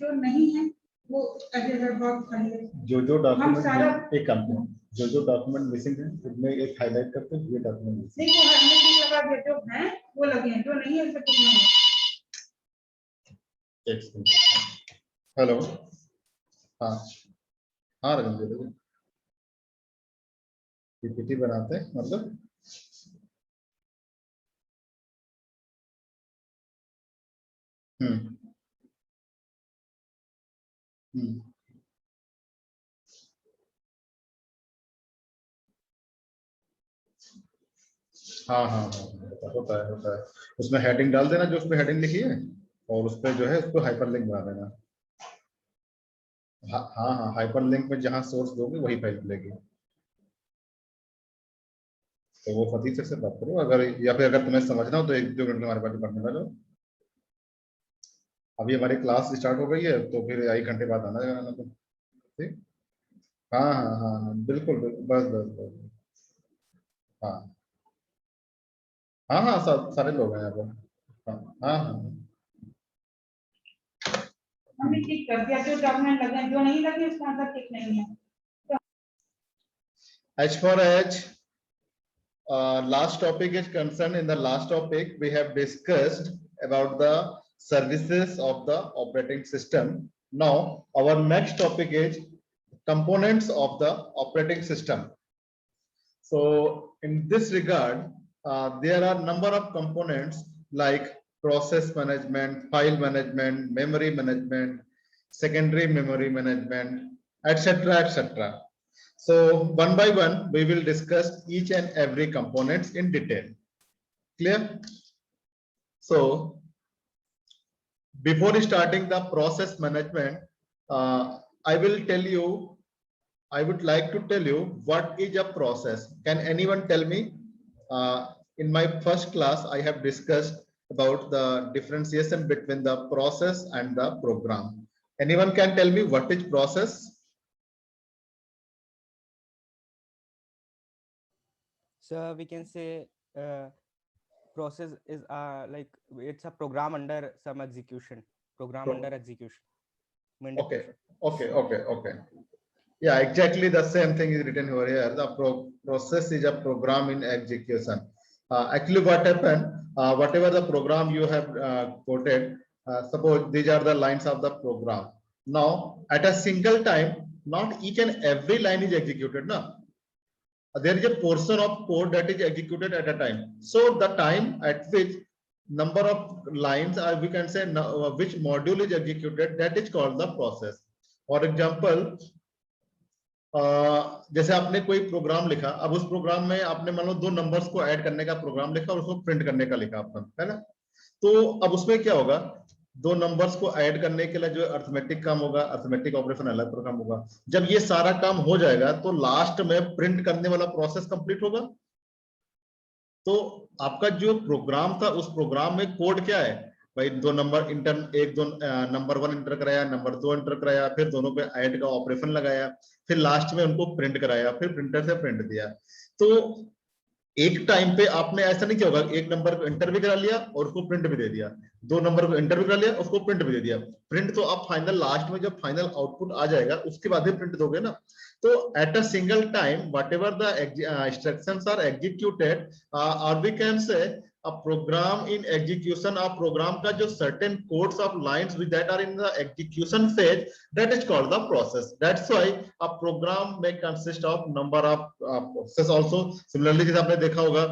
जो नहीं है वो बहुत खाली है। जो डॉक्यूमेंट एक काम करें, जो डॉक्यूमेंट मिसिंग है उसमें एक हाईलाइट करते हैं, ये डॉक्यूमेंट मिसिंग नहीं, वो हाईलाइट लगा के जो है वो लगे हैं, जो नहीं है उसमें कुछ नहीं है। हेलो, हाँ हाँ रविंद्र, पीपीटी बनाते हैं मतलब हम्म हम्म हाँ हाँ हाँ, होता है। उसमें हेडिंग डाल देना, जो उसमें हेडिंग लिखी है, और उस पर जो है उसको हाइपरलिंक बना देना। हाँ हाँ हाँ, हाइपरलिंक में जहाँ सोर्स दोगे वही फाइल मिलेगी। तो वो फतीह से बात करो, अगर या फिर अगर तुम्हें समझना हो तो 1-2 मिनट में हमारे पास डिपार्टमेंट आ जाओ। अभी हमारी क्लास स्टार्ट हो गई है, तो फिर 1 घंटे बाद आना जाना तो ठीक। हाँ हाँ हाँ हाँ, बिल्कुल बिल्कुल, बस बस बस। हाँ हाँ हाँ, सारे लोग हैं यहाँ पर। हाँ हाँ हाँ। हमने ठीक कर दिया, जो डॉक्यूमेंट लगे जो नहीं लगे उसका आंसर ठीक नहीं है। As far as last topic is concerned, in the last topic we have discussed about the services of the operating system. Now our next topic is components of the operating system. So in this regard, there are number of components like process management, file management, memory management, secondary memory management, etc., etc. So one by one, we will discuss each and every components in detail. Clear? So before starting the process management, I would like to tell you what is a process. Can anyone tell me? In my first class, I have discussed about the differentiation between the process and the program. Anyone can tell me what is process? So we can say process is like it's a program under some execution. Program under execution. Okay. Yeah, exactly the same thing is written over here. The process is a program in execution. Actually, what happened? Whatever the program you have quoted, suppose these are the lines of the program. Now, at a single time, not each and every line is executed. No, there is a portion of code that is executed at a time. So the time at which number of lines, or we can say which module is executed, that is called the process. For example, जैसे आपने कोई programme लिखा, अब उस programme में आपने मान लो 2 numbers को ऐड करने का प्रोग्राम लिखा और उसको प्रिंट करने का लिखा आपने, है ना? तो अब उसमें क्या होगा, 2 नंबर्स को ऐड करने के लिए जो अर्थमेटिक काम होगा, अर्थमेटिक ऑपरेशन अलग प्रोग्राम होगा। जब ये सारा काम हो जाएगा तो लास्ट में प्रिंट करने वाला प्रोसेस कंप्लीट होगा। तो आपका जो प्रोग्राम था, उस प्रोग्राम में कोड क्या है भाई, 2 नंबर इंटर, नंबर 1 इंटर कराया, नंबर 2 इंटर कराया, फिर दोनों पे ऐड का ऑपरेशन लगाया, फिर लास्ट में उनको प्रिंट कराया, फिर प्रिंटर से प्रिंट दिया। तो एक टाइम पे आपने ऐसा नहीं किया होगा, 1 नंबर को इंटर भी करा लिया और उसको प्रिंट भी दे दिया, 2 नंबर को इंटर भी करा लिया, उसको प्रिंट भी दे दिया। प्रिंट तो आप फाइनल लास्ट में जब फाइनल आउटपुट आ जाएगा उसके बाद ही प्रिंट दोगे ना। तो at a single time whatever the instructions are executed, or we can say a program in execution, a program का जो certain codes of lines with that are in the execution phase, that is called the process. That's why a program may consist of number of process also. Similarly जैसे आपने देखा होगा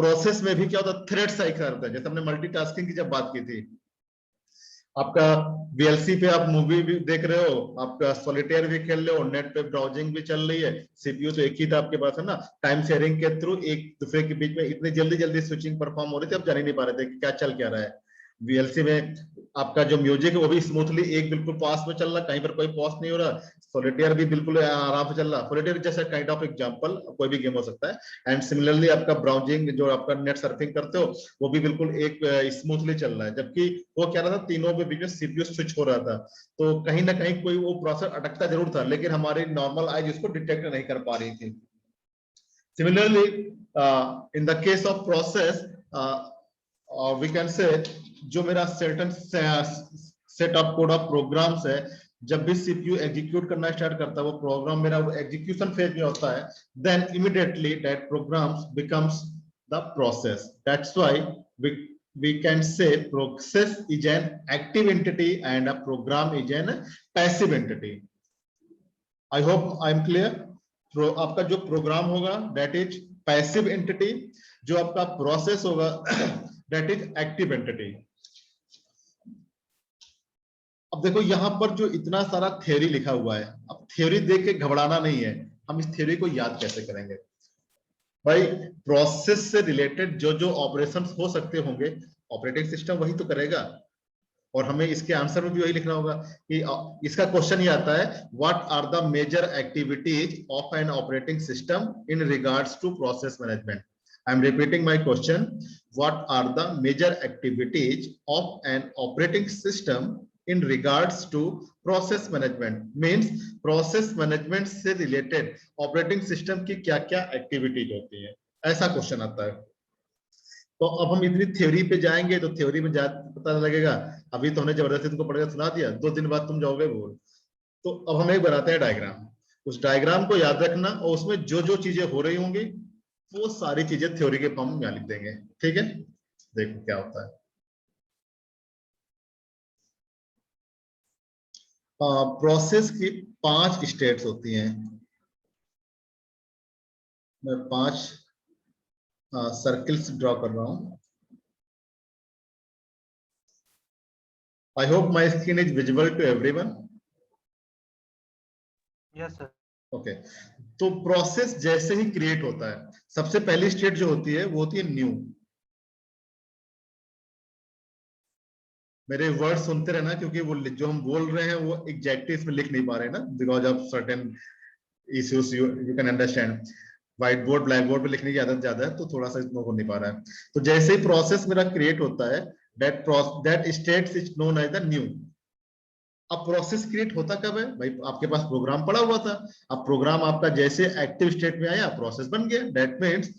process में भी क्या होता है, थ्रेड साइकिल होता है। जैसे हमने मल्टीटास्किंग की जब बात की थी, आपका वीएलसी पे आप मूवी भी देख रहे हो, आपका सॉलिटेयर भी खेल रहे हो, नेट पे ब्राउजिंग भी चल रही है, सीपीयू तो एक ही था आपके पास, है ना? टाइम शेयरिंग के थ्रू एक दूसरे के बीच में इतनी जल्दी जल्दी स्विचिंग परफॉर्म हो रही थी, आप जान ही नहीं पा रहे थे कि क्या चल क्या रहा है। वीएलसी में आपका जो म्यूजिक है वो भी स्मूथली एक बिल्कुल पास में चल रहा, कहीं पर कोई पॉज नहीं हो रहा। सॉलिटेयर भी बिल्कुल आराम से चल रहा। सॉलिटेयर जैसा काइंड ऑफ एग्जांपल कोई भी गेम हो सकता है। एंड सिमिलरली आपका ब्राउजिंग, जो आपका नेट सर्फिंग करते हो, वो भी बिल्कुल एक स्मूथली चल रहा है। जबकि वो क्या रहा था, तीनों के बीच में सीपीयू स्विच हो रहा था, तो कहीं ना कहीं कोई वो प्रोसेस अटकता जरूर था, लेकिन हमारी नॉर्मल आईज उसको डिटेक्ट नहीं कर पा रही थी। Similarly in the case of process, we can say जो मेरा set of code of programs है। जब भी सीपीयू एग्जीक्यूट करना स्टार्ट करता है, वो प्रोग्राम मेरा वो एग्जीक्यूशन फेज में होता है, then immediately that programs becomes the process. That's why we can say process is an active entity and a program is an passive entity. I hope I am clear. आपका जो programme होगा that is passive entity, जो आपका process होगा that is active entity. अब देखो यहां पर जो इतना सारा थ्योरी लिखा हुआ है, अब थ्योरी देख के घबराना नहीं है, हम इस थ्योरी को याद कैसे करेंगे भाई? प्रोसेस से रिलेटेड जो जो ऑपरेशंस हो सकते होंगे, ऑपरेटिंग सिस्टम वही तो करेगा, और हमें इसके आंसर में भी वही लिखना होगा कि इसका क्वेश्चन ये आता है, what are the major activities of an operating system in regards to process management. I am repeating my question, what are the major activities of an operating system in regards to process management. Means process management से related operating system की क्या क्या activities होती है, ऐसा question आता है। तो अब हम इतनी थ्योरी पे जाएंगे तो थ्योरी में जा पता लगेगा, अभी तो हमने जबरदस्ती तुमको पढ़ के सुना दिया, 2 दिन बाद तुम जाओगे बोल। तो अब हम एक बनाते हैं डायग्राम, उस डायग्राम को याद रखना और उसमें जो जो चीजें हो रही होंगी वो सारी चीजें थ्योरी के फॉर्म में लिख देंगे, ठीक है? देखो क्या होता है। प्रोसेस की 5 स्टेट्स होती हैं। मैं 5 सर्किल्स ड्रॉ कर रहा हूं। I hope my screen is visible to everyone. Yes sir. Okay, तो प्रोसेस जैसे ही क्रिएट होता है, सबसे पहली स्टेट जो होती है वो होती है न्यू। मेरे वर्ड सुनते रहना, क्योंकि वो जो हम बोल रहे हैं वो एग्जैक्टली इसमें लिख नहीं पा रहे हैं ना, because of certain issues you can understand. White board black board पे लिखने की आदत ज्यादा है, तो थोड़ा सा इसमें हो नहीं पा रहा है। तो जैसे ही प्रोसेस मेरा क्रिएट होता है, that state is known as the new. अब प्रोसेस क्रिएट होता कब है भाई? आपके पास प्रोग्राम पड़ा हुआ था, अब प्रोग्राम आपका जैसे एक्टिव स्टेट में आया, प्रोसेस बन गया। दैट मीन्स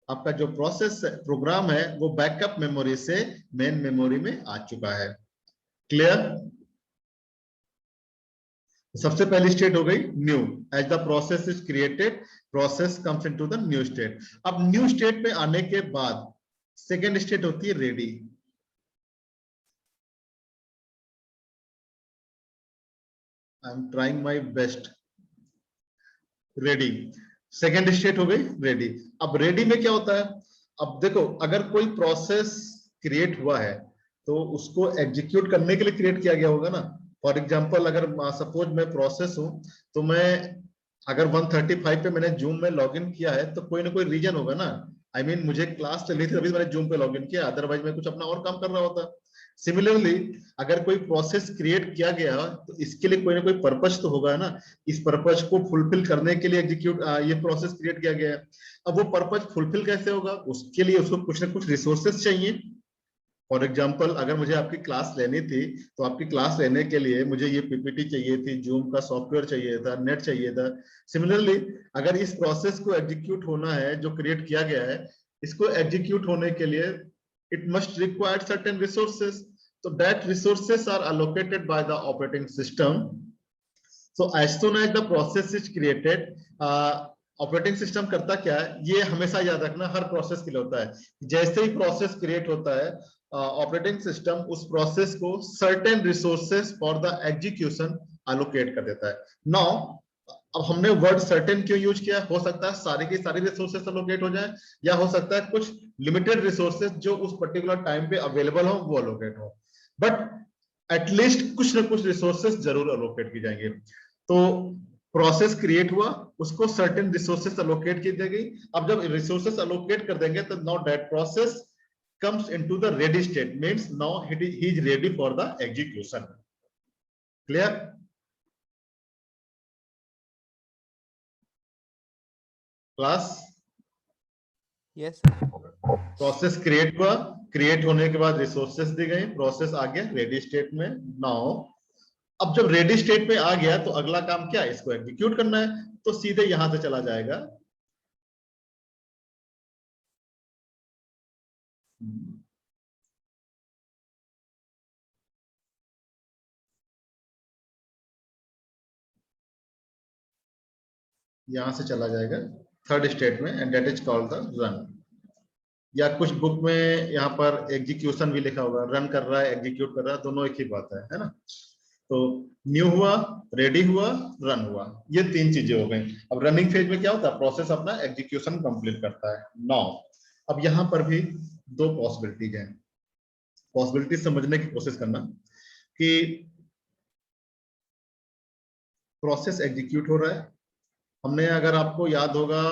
आपका जो प्रोसेस प्रोग्राम है वो बैकअप मेमोरी से मेन मेमोरी में आ चुका है। क्लियर? सबसे पहली स्टेट हो गई new. As the process is created, process comes into the new state. अब न्यू स्टेट में आने के बाद सेकेंड स्टेट होती है ready. I am trying my best. Ready, second state हो गई रेडी। अब रेडी में क्या होता है? अब देखो, अगर कोई प्रोसेस क्रिएट हुआ है तो उसको एग्जीक्यूट करने के लिए क्रिएट किया गया होगा ना। फॉर एग्जांपल, अगर सपोज मैं प्रोसेस हूं, तो मैं अगर 135 पे मैंने जूम में लॉगिन किया है तो कोई ना कोई रीजन होगा ना। आई मीन मुझे क्लास चल रही थी तभी मैंने जूम पे लॉगिन किया, अदरवाइज मैं कुछ अपना और काम कर रहा होता। सिमिलरली, अगर कोई प्रोसेस क्रिएट किया गया तो इसके लिए कोई ना कोई पर्पस तो होगा ना, इस पर्पस को फुलफिल करने के लिए एग्जीक्यूट ये प्रोसेस क्रिएट किया गया है। अब वो पर्पस फुलफिल कैसे होगा? उसके लिए उसको कुछ ना कुछ रिसोर्सेस चाहिए। फॉर एग्जाम्पल, अगर मुझे आपकी क्लास लेनी थी तो आपकी क्लास लेने के लिए मुझे ये पीपीटी चाहिए थी, जूम का सॉफ्टवेयर चाहिए था, नेट चाहिए था। सिमिलरली, अगर इस प्रोसेस को एग्जीक्यूट होना है जो क्रिएट किया गया है, इसको एग्जीक्यूट होने के लिए it must require certain resources, so that resources are allocated by the operating system. So as soon as the process is created, operating system करता क्या है, ये हमेशा याद रखना, हर प्रोसेस के लिए होता है। जैसे ही प्रोसेस क्रिएट होता है, ऑपरेटिंग सिस्टम उस प्रोसेस को certain resources for the execution allocate कर देता है। नाउ, अब हमने वर्ड सर्टेन क्यों यूज किया? हो सकता है सारी की सारी रिसोर्सेस एलोकेट हो जाए, या हो सकता है कुछ लिमिटेड रिसोर्सेस जो उस पर्टिकुलर टाइम पे अवेलेबल हो वो एलोकेट हो, बट एटलीस्ट कुछ ना कुछ रिसोर्सेस जरूर एलोकेट की जाएंगे। तो प्रोसेस क्रिएट हुआ, उसको सर्टेन रिसोर्सेस एलोकेट की जाएगी। अब जब रिसोर्सेस एलोकेट कर देंगे तो now that process comes into the ready state, means now he is ready for the execution. Clear? Class? Yes. Process create हुआ, क्रिएट होने के बाद रिसोर्सेस दी गई, प्रोसेस आ गया रेडी स्टेट में। नाउ अब जब रेडी स्टेट में आ गया तो अगला काम क्या है? इसको एग्जीक्यूट करना है, तो सीधे यहां से चला जाएगा यहां से चला जाएगा थर्ड स्टेट में and that is called the run. या कुछ बुक में यहाँ पर एग्जीक्यूशन भी लिखा होगा, रन कर रहा है एग्जीक्यूट कर रहा है, दोनों एक ही बात है ना। तो न्यू हुआ, रेडी हुआ, रन हुआ, ये तीन चीजें हो गई। अब रनिंग फेज में क्या होता है, प्रोसेस अपना एग्जीक्यूशन कंप्लीट करता है। नाउ अब यहां पर भी दो पॉसिबिलिटीज हैं, पॉसिबिलिटी समझने की कोशिश करना कि प्रोसेस एग्जीक्यूट हो रहा है। हमने अगर आपको याद होगा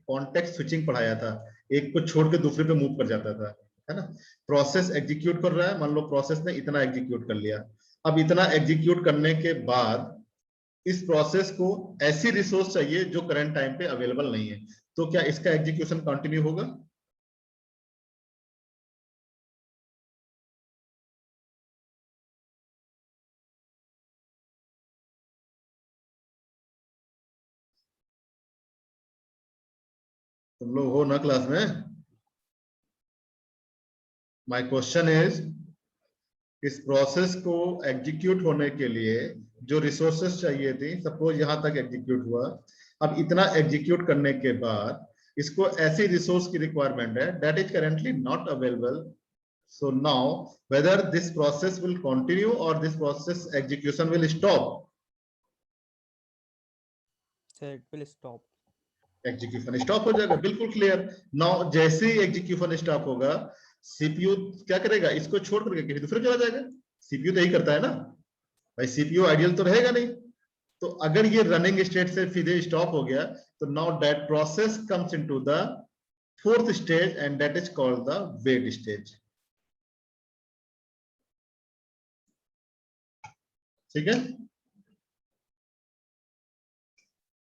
कॉन्टेक्स्ट स्विचिंग पढ़ाया था, एक को छोड़ के दूसरे पे मूव कर जाता था, है ना। प्रोसेस एग्जीक्यूट कर रहा है, मान लो प्रोसेस ने इतना एग्जीक्यूट कर लिया। अब इतना एग्जीक्यूट करने के बाद इस प्रोसेस को ऐसी रिसोर्स चाहिए जो करंट टाइम पे अवेलेबल नहीं है, तो क्या इसका एग्जीक्यूशन कंटिन्यू होगा? तुम लोग हो ना क्लास में? माय क्वेश्चन इज, इस प्रोसेस को एग्जीक्यूट होने के लिए जो रिसोर्सेस चाहिए थी, सपोज यहां तक एग्जीक्यूट हुआ, अब इतना एग्जीक्यूट करने के बाद इसको ऐसी रिसोर्स की रिक्वायरमेंट है that is currently not available. So now whether this process will continue और this process execution will stop? It will stop. Execution stop हो जाएगा, बिल्कुल क्लियर। नाउ जैसे ही एग्जीक्यूशन स्टॉप होगा, सीपीयू क्या करेगा, इसको छोड़ करके किसी दूसरे चला जाएगा। सीपीयू तो यही करता है ना भाई, सीपीयू आइडियल तो रहेगा नहीं। तो अगर ये रनिंग स्टेट से सीधे स्टॉप हो गया, तो now that process comes into the fourth stage and that is called the wait stage. ठीक है,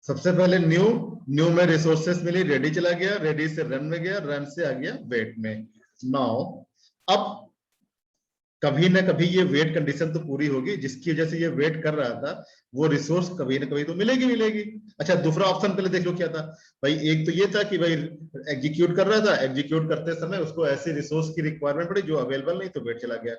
सबसे पहले न्यू में रिसोर्सेस मिली, रेडी चला गया, रेडी से रन में गया, रन से आ गया वेट में। नाउ अब कभी ना कभी ये वेट कंडीशन तो पूरी होगी, जिसकी वजह से ये वेट कर रहा था, वो रिसोर्स कभी ना कभी तो मिलेगी। अच्छा, दूसरा ऑप्शन पहले देख लो क्या था भाई। एक तो ये था कि भाई एग्जीक्यूट कर रहा था, एग्जीक्यूट करते समय उसको ऐसी रिसोर्स की रिक्वायरमेंट पड़ी जो अवेलेबल नहीं, तो वेट चला गया।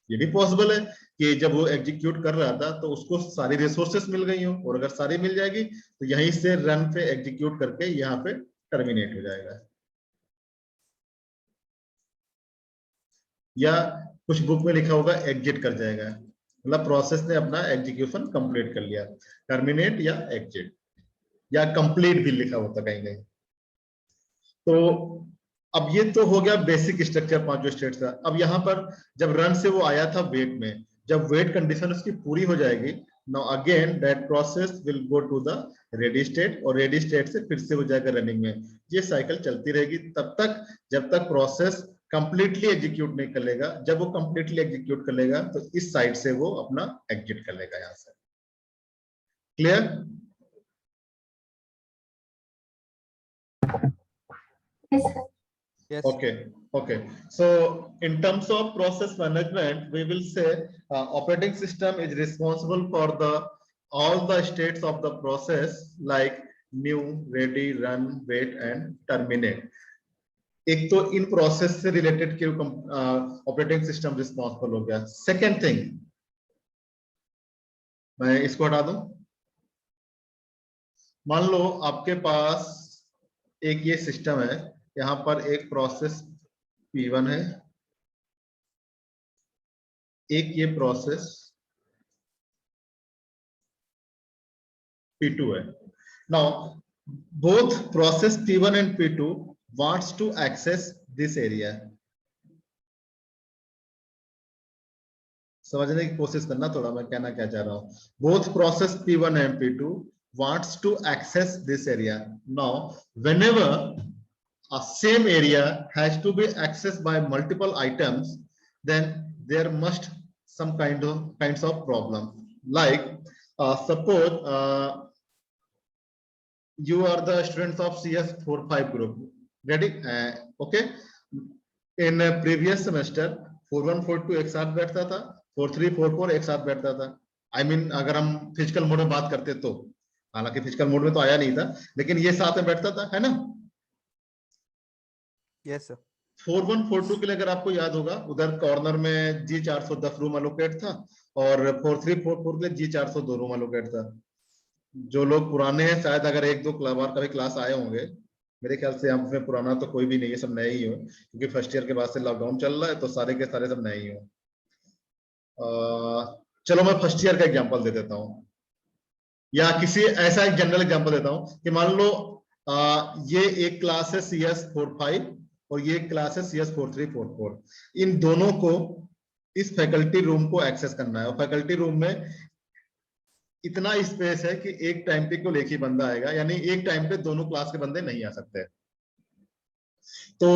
ये भी पॉसिबल है कि जब वो एग्जीक्यूट कर रहा था तो उसको सारी रिसोर्सेस मिल गई हो, और अगर सारी मिल जाएगी तो यहीं से रन पे एग्जीक्यूट करके यहाँ पे टर्मिनेट हो जाएगा। या कुछ बुक में लिखा होगा एग्जिट कर जाएगा, मतलब प्रोसेस ने अपना एग्जीक्यूशन कंप्लीट कर लिया, टर्मिनेट या एग्जिट, या कंप्लीट भी लिखा होता कहीं कहीं। तो अब ये तो हो गया बेसिक स्ट्रक्चर पांचों स्टेट्स का। अब यहाँ पर जब रन से वो आया था वेट में, जब वेट कंडीशन उसकी पूरी हो जाएगी, now again that process will go to the ready state, और रेडी स्टेट से फिर से हो जाएगा रनिंग में। ये साइकिल चलती रहेगी तब तक जब तक प्रोसेस कंप्लीटली एग्जीक्यूट नहीं कर लेगा। जब वो कंप्लीटली एग्जीक्यूट कर लेगा तो इस साइड से वो अपना एग्जिट कर लेगा यहां से। Clear? Yes. Okay. So in terms of process management, we will say operating system is responsible for all the states of the process, like new, ready, run, wait and terminate. एक तो in process से related के operating system responsible हो गया। Second thing, मैं इसको हटा दूं। मान लो आपके पास एक ये सिस्टम है, यहां पर एक प्रोसेस P1 है, एक ये प्रोसेस P2 है। Now both process P1 and P2 wants to access this area। समझने की कोशिश करना थोड़ा, मैं कहना क्या चाह रहा हूं। Both process P1 and P2 wants to access this area। Now whenever a same area has to be accessed by multiple items, then there must some kinds of problem, like suppose you are the students of CS45 group, ready? Okay, in previous semester 41 42 एक साथ बैठता था, 43 44 एक साथ बैठता था। I mean अगर हम फिजिकल मोड में बात करते तो, हालांकि फिजिकल मोड में तो आया नहीं था, लेकिन ये साथ में बैठता था, है ना? Yes sir। 41 42 के लिए अगर आपको याद होगा, उधर कॉर्नर में G410 रूम अलोकेट था, और 43 44 के लिए G402 रूम अलोकेट था। जो लोग पुराने हैं शायद अगर एक दो बार कभी क्लास आए होंगे, मेरे ख्याल से यहाँ पे पुराना तो कोई भी नहीं है, सब नए ही हो, क्योंकि फर्स्ट ईयर के बाद से लॉकडाउन चल रहा है तो सारे के सारे सब नए ही हो। चलो मैं फर्स्ट ईयर का एग्जांपल दे देता हूँ, या किसी ऐसा एक जनरल एग्जांपल देता हूँ कि मान लो ये एक क्लास है CS45 और ये क्लास है CS4344। इन दोनों को इस फैकल्टी रूम को एक्सेस करना है, और फैकल्टी रूम में इतना स्पेस है कि एक टाइम पे केवल एक ही बंदा आएगा, यानी एक टाइम पे दोनों क्लास के बंदे नहीं आ सकते। तो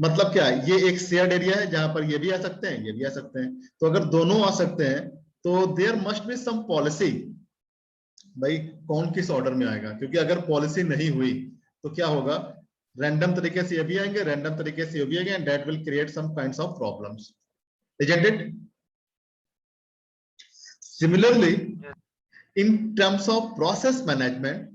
मतलब क्या है, ये एक शेयर्ड एरिया है जहां पर ये भी आ सकते हैं, ये भी आ सकते हैं। तो अगर दोनों आ सकते हैं तो there must be some policy, भाई कौन किस ऑर्डर में आएगा, क्योंकि अगर पॉलिसी नहीं हुई तो क्या होगा, रैंडम तरीके से ये भी आएंगे, रैंडम तरीके से ये भी आएंगे, and that will create some kinds of problems, isn't it? Similarly, in terms of process management,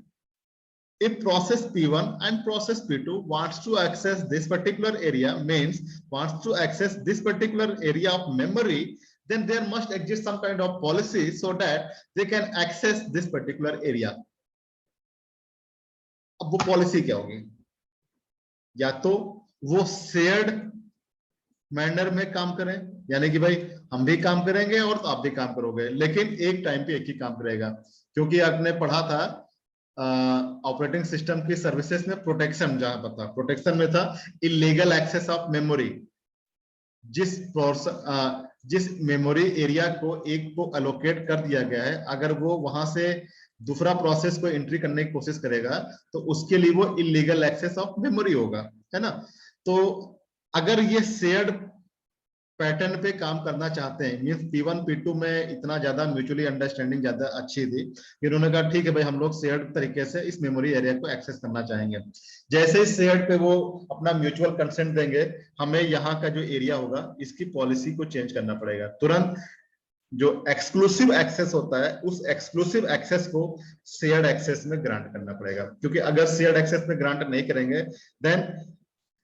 if process P1 and process P2 wants to access this particular area, means wants to access this particular area of memory, then there must exist some kind of policy so that they can access this particular area. अब वो policy क्या होगी, या तो वो shared manner में काम करें, यानी कि भाई हम भी काम करेंगे और आप भी काम करोगे, लेकिन एक टाइम पे एक ही काम करेगा। क्योंकि आपने पढ़ा था ऑपरेटिंग सिस्टम की सर्विसेज में प्रोटेक्शन, जहां पर था प्रोटेक्शन में था इलीगल एक्सेस ऑफ मेमोरी। जिस मेमोरी एरिया को एक को अलोकेट कर दिया गया है, अगर वो वहां से दूसरा प्रोसेस को एंट्री करने की कोशिश करेगा तो उसके लिए वो इलीगल एक्सेस ऑफ मेमोरी होगा, है ना। तो अगर ये शेयर्ड पैटर्न पे काम करना चाहते हैं, मींस P1 P2 में इतना ज्यादा म्यूचुअली अंडरस्टैंडिंग ज्यादा अच्छी थी, इन्होंने कहा ठीक है भाई हम लोग शेयर्ड तरीके से इस मेमोरी एरिया को एक्सेस करना चाहेंगे। जैसे ही शेयर्ड पे वो अपना म्यूचुअल कंसेंट देंगे, हमें यहाँ का जो एरिया होगा इसकी पॉलिसी को चेंज करना पड़ेगा तुरंत। जो एक्सक्लूसिव एक्सेस होता है उस एक्सक्लूसिव एक्सेस को शेयर्ड एक्सेस में ग्रांट करना पड़ेगा, क्योंकि अगर शेयर्ड एक्सेस में ग्रांट नहीं करेंगे देन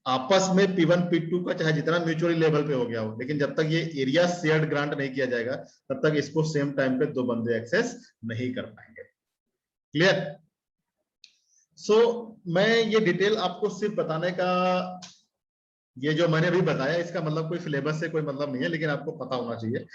आपस में P1 P2 का चाहे जितना म्यूचुअली लेवल पे हो गया हो, लेकिन जब तक ये एरिया शेयर्ड ग्रांट नहीं किया जाएगा तब तक इसको सेम टाइम पे दो बंदे एक्सेस नहीं कर पाएंगे। क्लियर? सो मैं ये डिटेल आपको सिर्फ बताने का, ये जो मैंने अभी बताया इसका मतलब कोई सिलेबस से कोई मतलब नहीं है, लेकिन आपको पता होना चाहिए।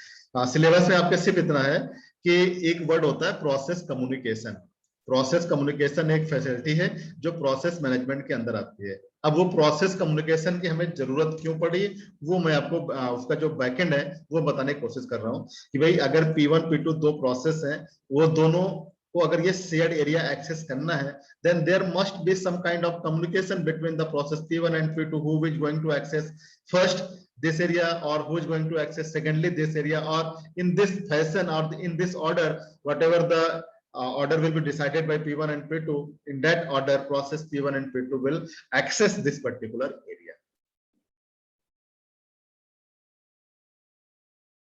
सिलेबस में आपके सिर्फ इतना है कि एक वर्ड होता है प्रोसेस कम्युनिकेशन। प्रोसेस कम्युनिकेशन एक फैसिलिटी है जो प्रोसेस मैनेजमेंट के अंदर आती है। अब वो प्रोसेस कम्युनिकेशन की हमें जरूरत क्यों पड़ी, वो मैं आपको उसका जो बैकएंड है वो बताने की कोशिश कर रहा हूँ कि भाई अगर P1 P2 दो प्रोसेस हैं, वो दोनों को अगर ये शेयर्ड एरिया एक्सेस करना है, then there must be some kind of communication between the process P1 and P2, who is going to access first this area or who is going to access secondly this area, or in this fashion or in this order, whatever the order will be decided by P1 and P2, in that order process P1 and P2 will access this particular area.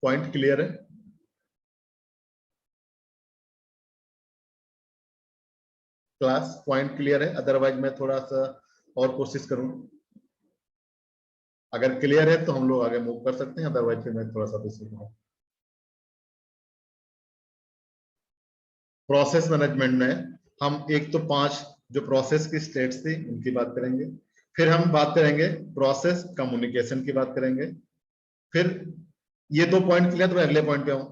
Point clear है? Class point clear है? Otherwise मैं थोड़ा सा और कोशिश करूं, अगर clear है तो हम लोग आगे मूव कर सकते हैं, अदरवाइज फिर मैं थोड़ा सा भी सीखूंगा। प्रोसेस मैनेजमेंट में हम एक तो 5 जो प्रोसेस की स्टेट्स थी उनकी बात करेंगे, फिर हम बात करेंगे प्रोसेस कम्युनिकेशन की बात करेंगे, फिर ये 2 पॉइंट क्लियर तो मैं अगले पॉइंट पे आऊं।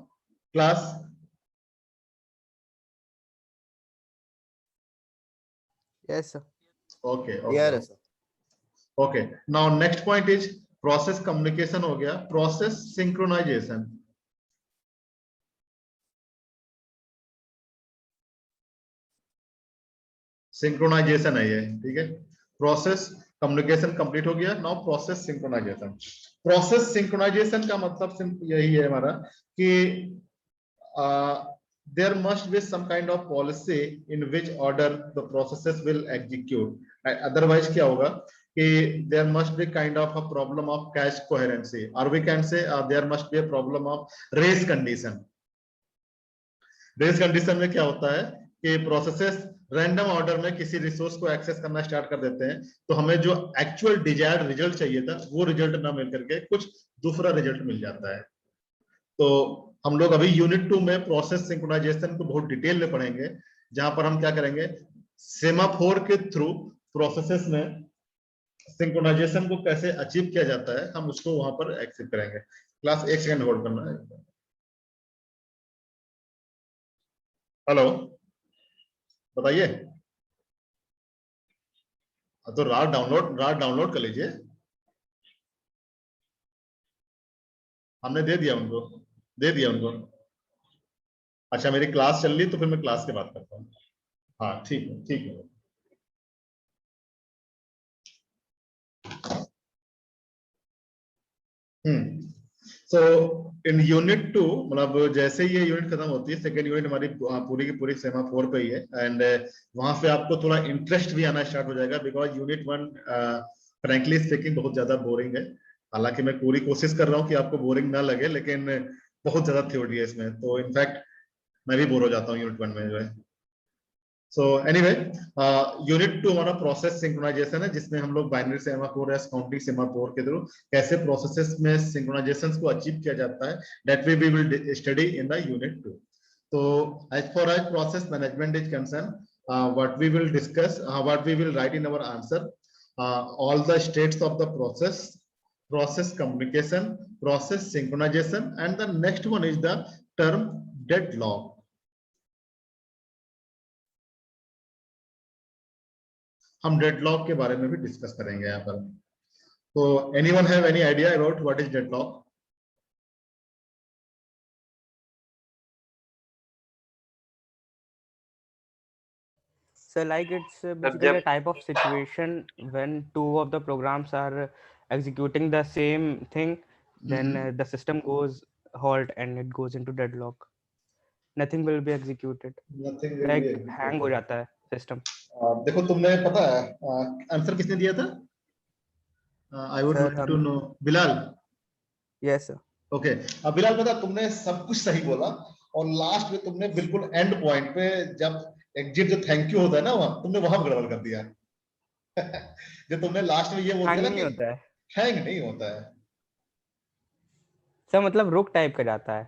Class Yes, sir. Okay. Clear, sir. Okay. Now next point is process communication हो गया, process synchronization. सिंक्रोनाइजेशन है ये, ठीक है। प्रोसेस कम्युनिकेशन कंप्लीट हो गया, now process synchronization. Process synchronization का मतलब यही है हमारा कि there must be some kind of policy in which order the processes will execute. Otherwise क्या होगा कि there must be kind of a problem of cache coherency, or we can say there must be a problem of race condition. Race condition में क्या होता है कि processes random order में किसी रिसोर्स को एक्सेस करना स्टार्ट कर देते हैं, तो हमें जो एक्चुअल डिजायर्ड रिजल्ट चाहिए था वो रिजल्ट ना मिल करके कुछ दूसरा रिजल्ट मिल जाता है। तो हम लोग अभी यूनिट 2 में प्रोसेस सिंक्रोनाइजेशन को बहुत डिटेल में पढ़ेंगे, जहां पर हम क्या करेंगे, सेमाफोर के थ्रू प्रोसेसेस में सिंक्रोनाइजेशन को कैसे अचीव किया जाता है, हम उसको वहां पर एक्सेप्ट करेंगे। क्लास एक सेकंड होल्ड करना है। हेलो, बताइए। तो रार डाउनलोड कर लीजिए, हमने दे दिया उनको, दे दिया उनको। अच्छा, मेरी क्लास चल रही तो फिर मैं क्लास के बात करता हूँ। हाँ ठीक है, ठीक है। सो इन यूनिट 2, मतलब जैसे ही ये यूनिट खत्म होती है, सेकेंड यूनिट हमारी पूरी की पूरी सेमाफोर पे ही है, एंड वहां से आपको थोड़ा इंटरेस्ट भी आना स्टार्ट हो जाएगा, बिकॉज यूनिट 1 फ्रैंकली स्पीकिंग बहुत ज्यादा बोरिंग है। हालांकि मैं पूरी कोशिश कर रहा हूँ कि आपको बोरिंग ना लगे, लेकिन बहुत ज्यादा थ्योरी है इसमें, तो इनफैक्ट मैं भी बोर हो जाता हूँ यूनिट 1 में जो है। सो एनीवे, यूनिट 2 हमारा प्रोसेस सिंक्रोनाइजेशन है, जिसमें हम लोग बाइनरी सेमाफोर या काउंटिंग सेमाफोर के थ्रू कैसे प्रोसेसेस में सिंक्रोनाइजेशंस को अचीव किया जाता है, that way we will study in the unit 2। तो as for as process management is concern, what we will discuss, what we will write in our answer, all the states of the process, process communication, process synchronization, and the next one is the term deadlock. हम deadlock के बारे में भी discuss करेंगे यहाँ पर। तो anyone have any idea about what is deadlock? So like it's basically a type of situation when two of the programs are executing the same thing, then the system goes halt and it goes into deadlock. Nothing will be executed. Nothing will Like be executed. hang हो जाता है system. देखो, तुमने पता है answer किसने दिया था? I would Sir, like to know. Bilal? yes sir. Okay. अब बिलाल, पता, तुमने सब कुछ सही बोला, और लास्ट में तुमने बिल्कुल एंड पॉइंट पे जब एग्जिट जो थैंक यू होता है ना, वहां तुमने वहां गड़बड़ कर दिया। जो तुमने लास्ट में ये बोल Hang दिया ना नहीं कि होता है हैंग नहीं होता है। सर, मतलब रुक टाइप का जाता है,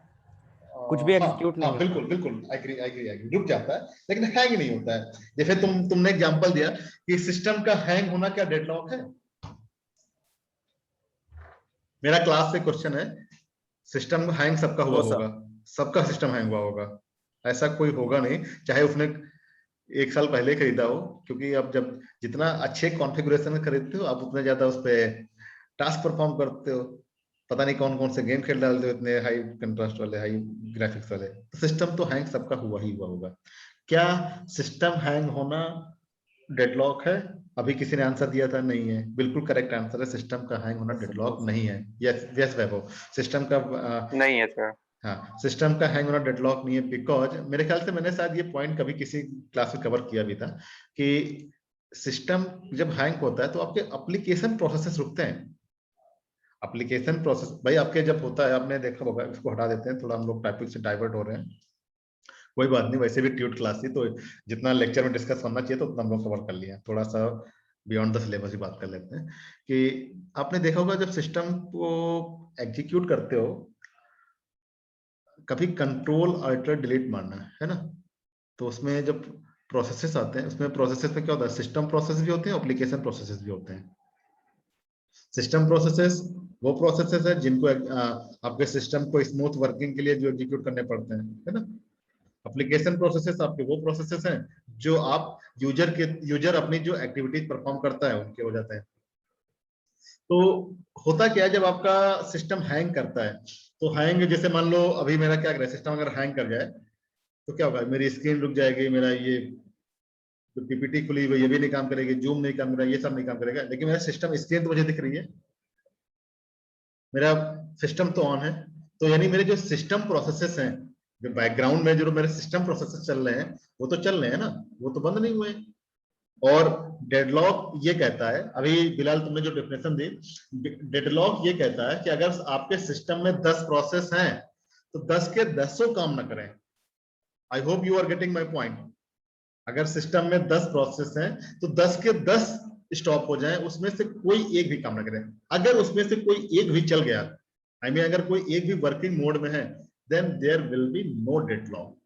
कुछ भी हाँ एग्जीक्यूट हाँ, नहीं होता। बिल्कुल बिल्कुल, एग्री एग्री एग्री, रुक जाता है लेकिन हैंग नहीं होता है। जैसे तुमने एग्जांपल दिया कि सिस्टम का हैंग होना क्या डेडलॉक है? मेरा क्लास से क्वेश्चन है, सिस्टम हैंग सबका हुआ नो सर। होगा, सबका सिस्टम हैंग हुआ होगा, ऐसा कोई होगा नहीं चाहे उसने 1 साल पहले खरीदा हो, क्योंकि अब जब जितना अच्छे कॉन्फ़िगरेशन खरीदते हो आप उतना ज्यादा उस पर टास्क परफॉर्म करते हो, पता नहीं कौन कौन से गेम खेल डालते हो इतने हाई कंट्रास्ट वाले, हाई ग्राफिक्स वाले। तो सिस्टम तो हैंग सबका हुआ ही हुआ होगा। क्या सिस्टम हैंग होना डेडलॉक है? अभी किसी ने आंसर दिया था, नहीं है। बिल्कुल करेक्ट आंसर है, सिस्टम का हैंग होना डेडलॉक नहीं है। यस यस वैभव, सिस्टम का नहीं है सर। हाँ, सिस्टम का हैंग होना डेडलॉक नहीं है, बिकॉज मेरे ख्याल से मैंने शायद ये पॉइंट कभी किसी क्लास में कवर किया भी था कि सिस्टम जब हैंग होता है तो आपके एप्लीकेशन प्रोसेसेस रुकते हैं। एप्लीकेशन प्रोसेस भाई आपके जब होता है, आपने देखा होगा, इसको हटा देते हैं, थोड़ा हम लोग टॉपिक से डाइवर्ट हो रहे हैं, कोई बात नहीं, वैसे भी ट्यूट क्लास थी तो जितना लेक्चर में डिस्कस करना चाहिए तो उतना हम लोग कवर कर लिया, थोड़ा सा बियॉन्ड द सिलेबस ही बात कर लेते हैं। कि आपने देखा होगा जब सिस्टम को एग्जीक्यूट करते हो, कभी कंट्रोल अल्टर डिलीट मारना है ना, तो उसमें जब प्रोसेसेस आते हैं, उसमें प्रोसेसेस में क्या होता है, सिस्टम प्रोसेस भी होते हैं, एप्लीकेशन प्रोसेसेस भी होते हैं। सिस्टम प्रोसेसेस वो प्रोसेसेस है जिनको आपके सिस्टम को स्मूथ वर्किंग के लिए जो एग्जीक्यूट करने पड़ते हैं, है ना। एप्लीकेशन प्रोसेसेस आपके वो प्रोसेसेस हैं जो आप यूजर अपनी जो एक्टिविटीज परफॉर्म करता है उनके हो जाते हैं। तो होता क्या है जब आपका सिस्टम हैंग करता है, तो हैंग जैसे मान लो अभी मेरा क्या कर रहा है, सिस्टम अगर हैंग कर जाए तो क्या होगा, मेरी स्क्रीन रुक जाएगी, मेरा ये जो पीपीटी खुली हुई ये भी नहीं काम करेगी, जूम नहीं काम करेगा, ये सब नहीं काम करेगा, लेकिन मेरा सिस्टम स्क्रीन तो मुझे दिख रही है, मेरा सिस्टम तो ऑन है। तो यानी मेरे जो सिस्टम प्रोसेसेस हैं, जो बैकग्राउंड में जो मेरे सिस्टम प्रोसेसेस चल रहे हैं वो तो चल रहे हैं ना, वो तो बंद नहीं हुए। और डेडलॉक ये कहता है, अभी बिलाल तुमने जो डेफिनेशन दी, डेडलॉक ये कहता है कि अगर आपके सिस्टम में 10 प्रोसेस हैं तो 10 के 10 काम ना करें। I hope you are getting my point. अगर सिस्टम में 10 प्रोसेस हैं तो 10 के 10 स्टॉप हो जाएं, उसमें से कोई एक भी काम ना करें। अगर उसमें से कोई एक भी चल गया, आई मीन अगर कोई एक भी वर्किंग मोड में है, then there will be no deadlock.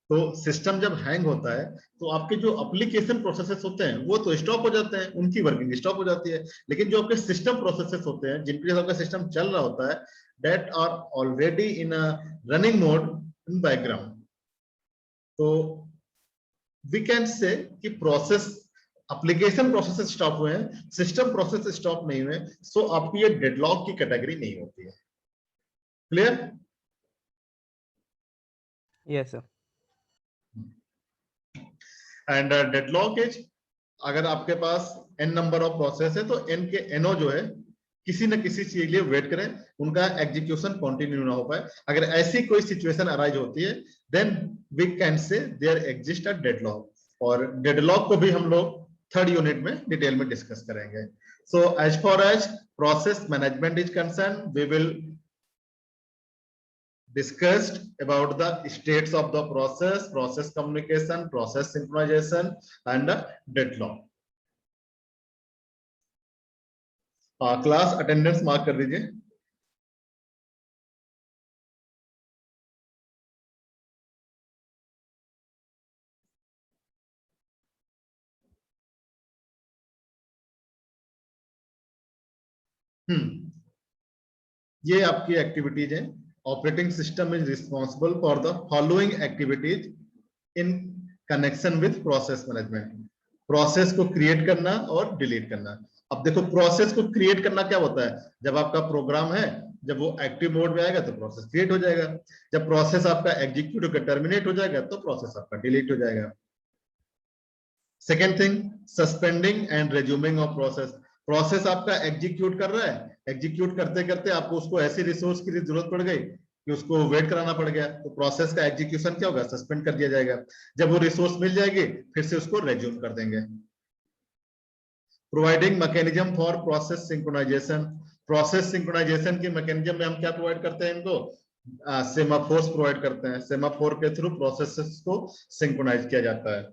तो सिस्टम जब हैंग होता है तो आपके जो एप्लीकेशन प्रोसेसेस होते हैं वो तो स्टॉप हो जाते हैं, उनकी वर्किंग स्टॉप हो जाती है, लेकिन जो आपके सिस्टम प्रोसेसेस होते हैं जिनके साथ आपका सिस्टम चल रहा होता है, that are already in a running mode in background. तो वी कैन से कि प्रोसेस एप्लीकेशन प्रोसेस स्टॉप हुए हैं, सिस्टम प्रोसेस स्टॉप नहीं हुए, सो आपकी ये डेडलॉक की कैटेगरी नहीं होती है। Clear? Yes, sir. And deadlock is, अगर आपके पास n नंबर ऑफ प्रोसेस है तो n के no जो है किसी न किसी चीज के लिए वेट करें, उनका एग्जीक्यूशन कंटिन्यू ना हो पाए। अगर ऐसी कोई सिचुएशन अराइज होती है then we can say there exist a deadlock, और डेडलॉक को भी हम लोग थर्ड यूनिट में डिटेल में डिस्कस करेंगे। So as far as process management is concern, we will discussed about the states of the process, process communication, process synchronization and deadlock. Class attendance mark कर दीजिए। ये आपकी एक्टिविटीज है। Operating system is responsible for the following activities in connection with process management. Process को create करना और delete करना। अब देखो प्रोसेस को क्रिएट करना क्या होता है, जब आपका प्रोग्राम है जब वो एक्टिव मोड में आएगा तो प्रोसेस क्रिएट हो जाएगा, जब प्रोसेस आपका एग्जीक्यूट होकर टर्मिनेट हो जाएगा तो प्रोसेस आपका डिलीट हो जाएगा। Second thing, suspending and resuming of process. Process आपका एग्जीक्यूट कर रहा है, एग्जीक्यूट करते करते आपको उसको ऐसी रिसोर्स की जरूरत पड़ गई कि उसको वेट कराना पड़ गया, तो प्रोसेस का एग्जीक्यूशन क्या होगा, सस्पेंड कर दिया जाएगा। जब वो रिसोर्स मिल जाएगी फिर से उसको रेज्यूम कर देंगे। Providing mechanism for process synchronization. Process synchronization की मैकेनिज्म में हम क्या प्रोवाइड करते हैं इनको, सेमाफोर्स प्रोवाइड करते हैं। सेमाफोर के थ्रू प्रोसेसेस को सिंक्रोनाइज किया जाता है।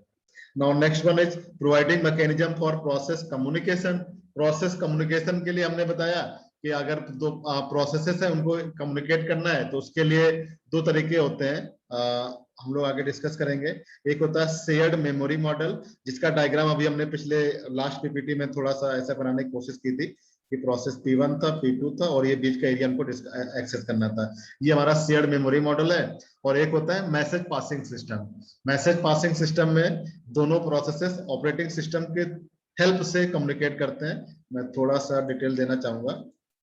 Now next one is providing mechanism for process communication. Process communication के लिए हमने बताया कि अगर दो प्रोसेसेस है उनको कम्युनिकेट करना है तो उसके लिए दो तरीके होते हैं, हम लोग आगे डिस्कस करेंगे। एक होता है शेयर्ड मेमोरी मॉडल, जिसका डायग्राम अभी हमने पिछले लास्ट पीपीटी में थोड़ा सा ऐसा बनाने की कोशिश की थी कि प्रोसेस P1 था, P2 था और ये बीच का एरिया हमको एक्सेस करना था। ये हमारा शेयर्ड मेमोरी मॉडल है। और एक होता है message passing system. Message passing system में दोनों प्रोसेसेस ऑपरेटिंग सिस्टम के हेल्प से कम्युनिकेट करते हैं। मैं थोड़ा सा डिटेल देना चाहूंगा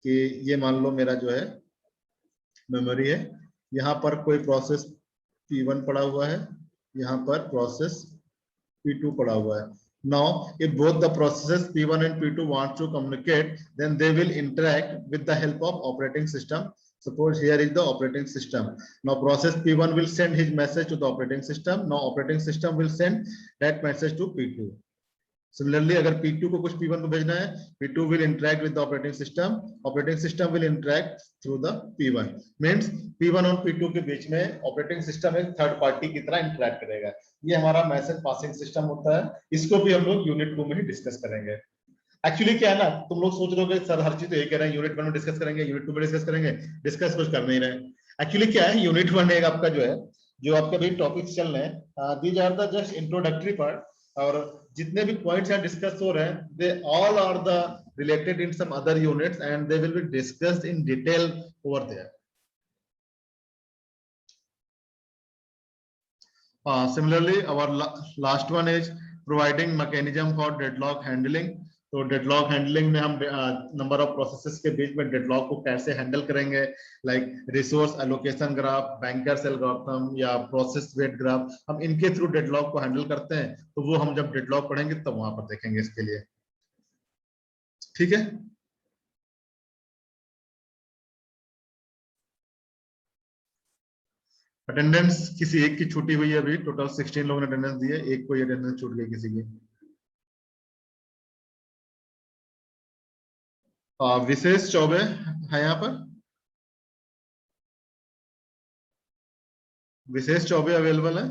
कि ये मान लो मेरा जो है मेमोरी है, यहाँ पर कोई प्रोसेस P1 पड़ा हुआ है, यहाँ पर प्रोसेस P2 पड़ा हुआ है। Now, if both the processes P1 and P2 want to communicate, then they will interact with the help of operating system. Suppose here is the operating system. Now, process P1 will send his message to the operating system. Now, operating system will send that message to P2. Similarly, अगर P2 को कुछ P1 को भेजना है, P2 will interact with the operating system. Operating system will interact through the P1. Means P1 और P2 के बीच में operating system एक थर्ड पार्टी की तरह इंटरेक्ट करेगा। ये हमारा मैसेज पासिंग सिस्टम होता है। इसको भी हम लोग यूनिट 2 में ही डिस्कस करेंगे। एक्चुअली क्या है ना, तुम लोग सोच रहे हो कि सर हर चीज तो ये कह रहे हैं यूनिट 1 में डिस्कस करेंगे, यूनिट 2 में डिस्कस करेंगे, डिस्कस कुछ कर नहीं रहे। एक्चुअली क्या है, यूनिट 1 एक आपका जो है, जो आपके भी टॉपिक्स चल रहे हैं, these are the just introductory part, और जितने भी पॉइंट्स यहाँ डिस्कस हो रहे हैं they all are the related in some other units and they will be discussed in detail over there. Similarly, our last one is providing mechanism for deadlock handling. तो deadlock handling में हम number of processes के बीच में deadlock को कैसे handle करेंगे, like resource allocation graph, bankers algorithm या process wait graph, हम इनके थ्रू डेडलॉक को हैंडल करते हैं। तो वो हम जब डेडलॉक पढ़ेंगे तब वहां पर देखेंगे इसके लिए। ठीक है, अटेंडेंस किसी एक की छुट्टी हुई है, अभी टोटल 16 लोगों ने अटेंडेंस दी है, एक कोई अटेंडेंस छूट गई किसी की। विशेष चौबे है यहाँ पर, विशेष चौबे अवेलेबल है।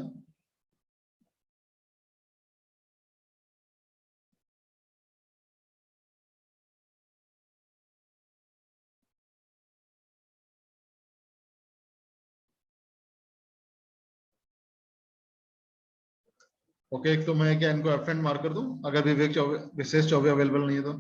ओके, तो मैं क्या इनको एब्सेंट मार्क कर दूं अगर विवेक चौबे, विशेष चौबे अवेलेबल नहीं है तो?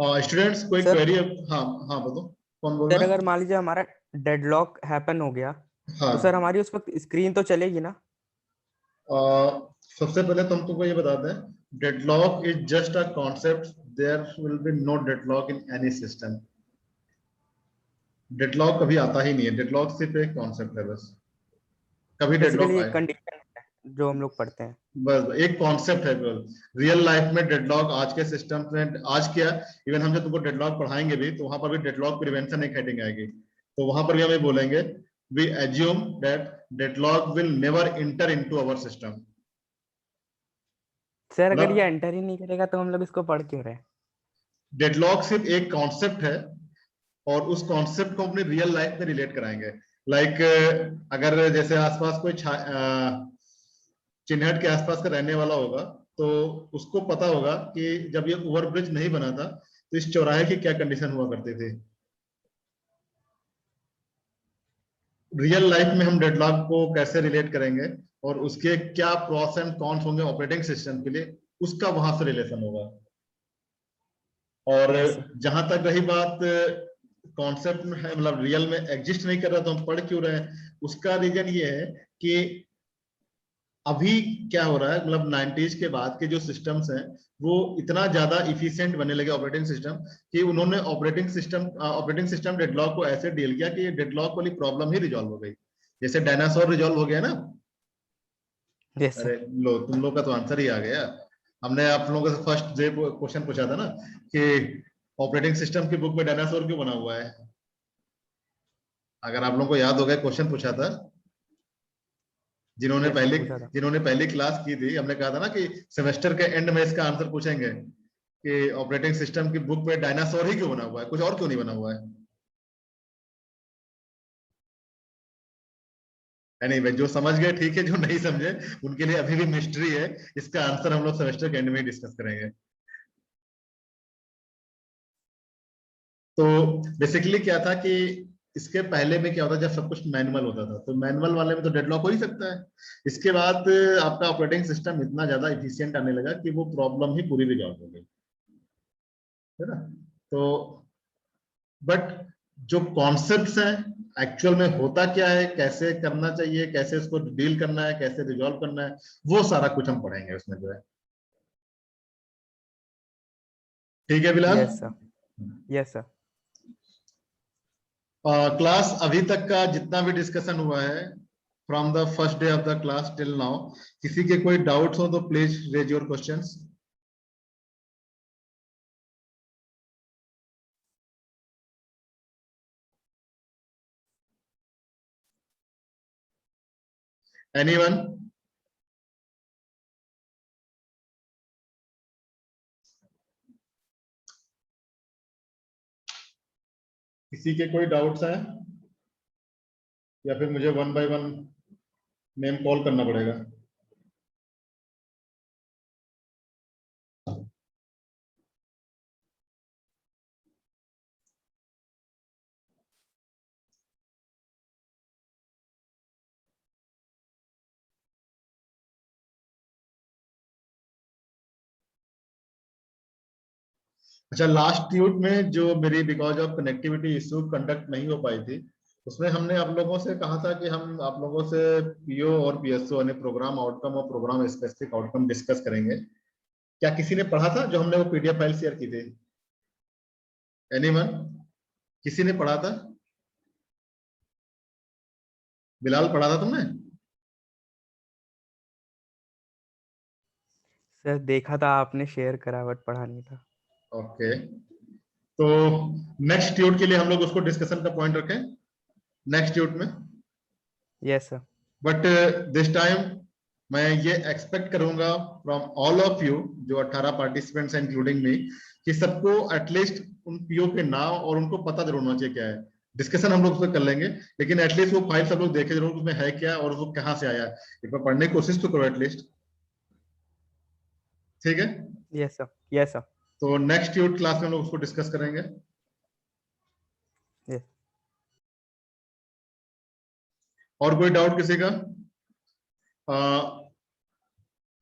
स्टूडेंट्स कोई सर क्वेरी? हाँ हाँ बताओ, कौन बोल सर रहा है? अगर मान लीजिए हमारा डेडलॉक हैपन हो गया तो सर हाँ, हमारी उस वक्त स्क्रीन तो चलेगी ना? सबसे पहले तो हम तुमको ये बताते हैं, deadlock is just a concept, there will be no deadlock in any system. Deadlock कभी आता ही नहीं है, डेडलॉक सिर्फ एक कॉन्सेप्ट है बस, कभी डेडलॉक बेसिकली आए, एक कंडीशन है जो हम लोग पढ़ते हैं। बस एक कॉन्सेप्ट है केवल। रियल लाइफ में डेडलॉक आज के सिस्टम में आज क्या, इवन हम जब तुमको डेडलॉक पढ़ाएंगे भी तो वहां पर भी डेडलॉक प्रिवेंशन एक हेडिंग आएगी, तो वहां पर भी हम ये बोलेंगे, we assume that deadlock will never enter into our system. Sir अगर ये मतलब एंटर ही नहीं करेगा तो हम लोग इसको पढ़ क्यों रहे हैं? डेडलॉक सिर्फ एक कॉन्सेप्ट है, और उस कॉन्सेप्ट को अपनी रियल लाइफ में रिलेट कराएंगे। लाइक अगर जैसे आसपास कोई चिन्हट के आसपास का रहने वाला होगा, तो उसको पता होगा कि जब ये ओवरब्रिज नहीं बना था तो इस चौराहे की क्या कंडीशन हुआ करती थी। रियल लाइफ में हम डेडलॉक को कैसे रिलेट करेंगे और उसके क्या प्रॉस एंड कॉन्स होंगे ऑपरेटिंग सिस्टम के लिए, उसका वहां से रिलेशन होगा। और यस सर। जहां तक रही बात कॉन्सेप्ट में है, मतलब रियल में एग्जिस्ट नहीं कर रहा तो हम पढ़ क्यों रहे हैं, उसका रीजन ये है कि अभी क्या हो रहा है, मतलब 90s के बाद के जो सिस्टम्स हैं वो इतना ज्यादा इफिशिएंट बनने लगे ऑपरेटिंग सिस्टम, कि उन्होंने ऑपरेटिंग सिस्टम डेडलॉक को ऐसे डील किया कि डेडलॉक वाली प्रॉब्लम ही रिजॉल्व हो गई, जैसे डायनासोर रिजॉल्व हो गया ना। यस अरे सर। लो, तुम लोग का तो आंसर ही आ गया। हमने आप लोगों से फर्स्ट डे क्वेश्चन पूछा था ना कि ऑपरेटिंग सिस्टम की बुक में डायनासोर क्यों बना हुआ है, अगर आप लोगों को याद होगा क्वेश्चन पूछा था, जिन्होंने यस सर पहले पूछा था। जिन्होंने पहली क्लास की थी, हमने कहा था ना कि सेमेस्टर के एंड में इसका आंसर पूछेंगे कि ऑपरेटिंग सिस्टम की बुक में डायनासोर ही क्यों बना हुआ है, कुछ और क्यों नहीं बना हुआ है। एनीवे, जो समझ गए ठीक है, जो नहीं समझे उनके लिए अभी भी मिस्ट्री है, इसका आंसर हम लोग सेमेस्टर के एंड में ही डिस्कस करेंगे। तो बेसिकली क्या था कि इसके पहले में क्या होता, जब सब कुछ मैनुअल होता था तो मैनुअल वाले में तो डेडलॉक हो ही सकता है। इसके बाद आपका ऑपरेटिंग सिस्टम इतना ज्यादा इफिशिएंट आने लगा कि वो प्रॉब्लम ही पूरी रिजॉल्व हो गई, है ना। तो बट जो कॉन्सेप्ट्स हैं, एक्चुअल में होता क्या है, कैसे करना चाहिए, कैसे इसको डील करना है, कैसे रिजॉल्व करना है, वो सारा कुछ हम पढ़ेंगे उसमें जो है। ठीक है Bilal. Yes sir. Yes sir. Class अभी तक का जितना भी डिस्कशन हुआ है, from the first day of the class till now, किसी के कोई डाउट्स हो तो please raise your questions. Anyone? किसी के कोई डाउट्स हैं, या फिर मुझे one by one name call करना पड़ेगा? अच्छा, लास्ट ट्यूट में जो मेरी because of connectivity issue conduct नहीं हो पाई थी, उसमें हमने आप लोगों से कहा था कि हम आप लोगों से पीओ और पीएसओ यानी प्रोग्राम आउटकम और प्रोग्राम स्पेसिफिक आउटकम डिस्कस करेंगे। क्या किसी ने पढ़ा था जो हमने वो पीडीएफ फाइल शेयर की थी? एनीवन? किसी ने पढ़ा था? बिलाल, पढ़ा था तुमने? सर देखा था आपने शेयर करा बट पढ़ा नहीं था। ओके, तो नेक्स्ट ट्यूट के लिए हम लोग उसको डिस्कशन का पॉइंट रखें नेक्स्ट ट्यूट में। Yes sir. But this time मैं ये एक्सपेक्ट करूंगा फ्रॉम ऑल ऑफ यू जो 18 पार्टिसिपेंट्स हैं इंक्लूडिंग मी कि सबको एटलीस्ट उन पीओ के नाम और उनको पता जरूर होना चाहिए क्या है। डिस्कशन हम लोग उस पर कर लेंगे, लेकिन एटलीस्ट वो फाइल सब लोग देखे जरूर उसमें है क्या और वो कहाँ से आया है, एक बार पढ़ने की कोशिश तो करो एटलीस्ट। ठीक है? Yes sir, yes sir. तो नेक्स्ट ट्यूट क्लास में हम लोग उसको डिस्कस करेंगे। यस। और कोई डाउट किसी का?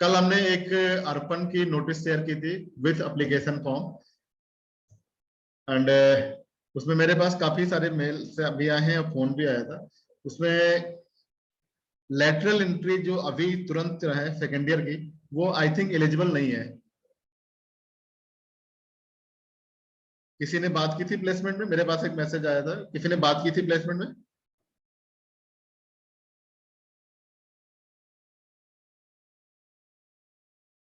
कल हमने एक अर्पण की नोटिस शेयर की थी विथ एप्लीकेशन फॉर्म एंड उसमें मेरे पास काफी सारे मेल से अभी आए हैं और फोन भी आया था। उसमें लेटरल एंट्री जो अभी तुरंत है सेकेंड ईयर की, वो आई थिंक एलिजिबल नहीं है। किसी ने बात की थी प्लेसमेंट में? मेरे पास एक मैसेज आया था, किसी ने बात की थी प्लेसमेंट में?